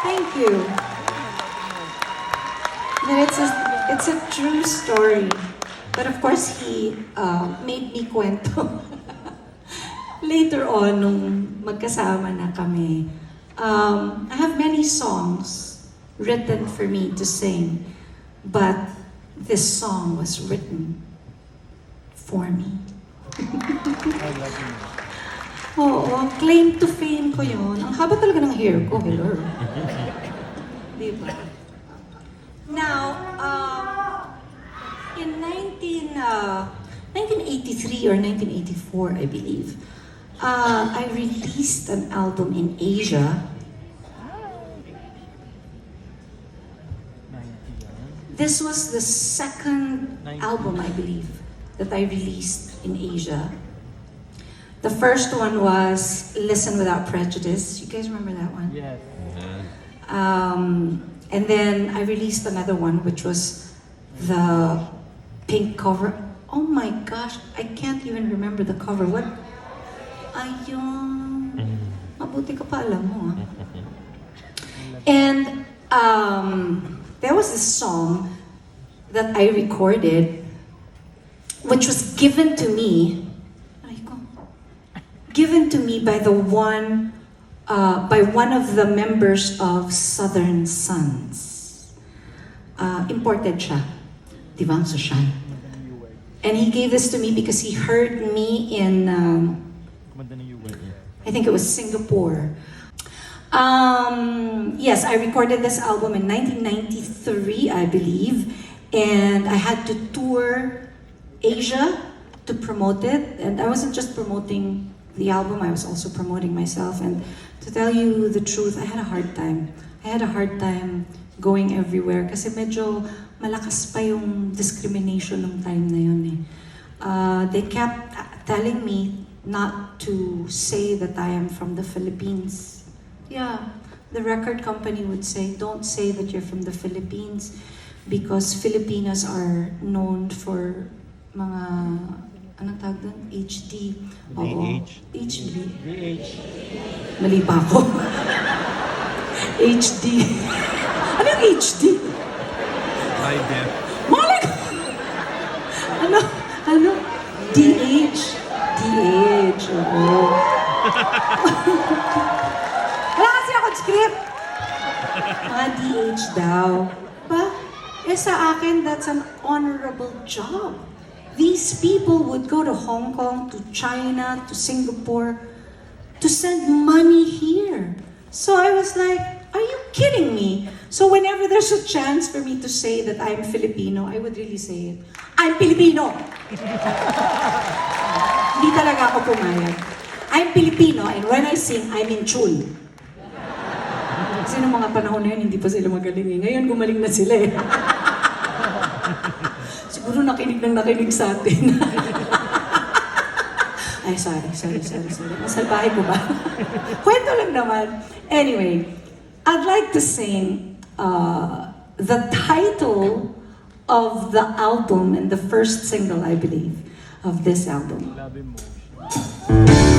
Thank you. And it's a true story. But of course, he made me kwento. Later on, nung magkasama na kami, I have many songs written for me to sing, but this song was written for me. Oo, claim to fame ko yun. Ang haba talaga ng hair ko, hello. Diba? Now, in 1983 or 1984, I believe, I released an album in Asia. This was the second album, I believe, that I released in Asia. The first one was Listen Without Prejudice. You guys remember that one? Yes. And then I released another one, which was the pink cover. Oh my gosh, I can't even remember the cover. What? Ayun. Mabuti ka pa alam mo. Ah. And there was this song that I recorded, which was given to me by one of the members of Southern Sons. Imported siya, Divang Sushan. And he gave this to me because he heard me in, I think it was Singapore. Yes, I recorded this album in 1993, I believe, and I had to tour Asia to promote it. And I wasn't just promoting the album, I was also promoting myself. And to tell you the truth, I had a hard time. I had a hard time going everywhere kasi medyo malakas pa yung discrimination ng time na yun eh. They kept telling me not to say that I am from the Philippines. Yeah, the record company would say, don't say that you're from the Philippines because Filipinas are known for mga anong tawag doon? HD. Oo. HD. DH. Mali pa ako. HD. Ano yung HD? High def. Mali ko! Ano? DH. DH. Oo. Wala kasi ako script. Mga DH daw. Ba? Eh sa akin, that's an honorable job. These people would go to Hong Kong, to China, to Singapore, to send money here. So I was like, are you kidding me? So whenever there's a chance for me to say that I'm Filipino, I would really say it. I'm Filipino! Hindi talaga ako pumayag. I'm Filipino, and when I sing, I'm in tune. Kasi nung mga panahon na yun, hindi pa sila magaling eh. Ngayon, gumaling na sila eh. Siguro nakinig sa atin. Ay, sorry. Masalbahe ko ba? Kwento lang naman. Anyway, I'd like to sing the title of the album and the first single, I believe, of this album. Love Emotion.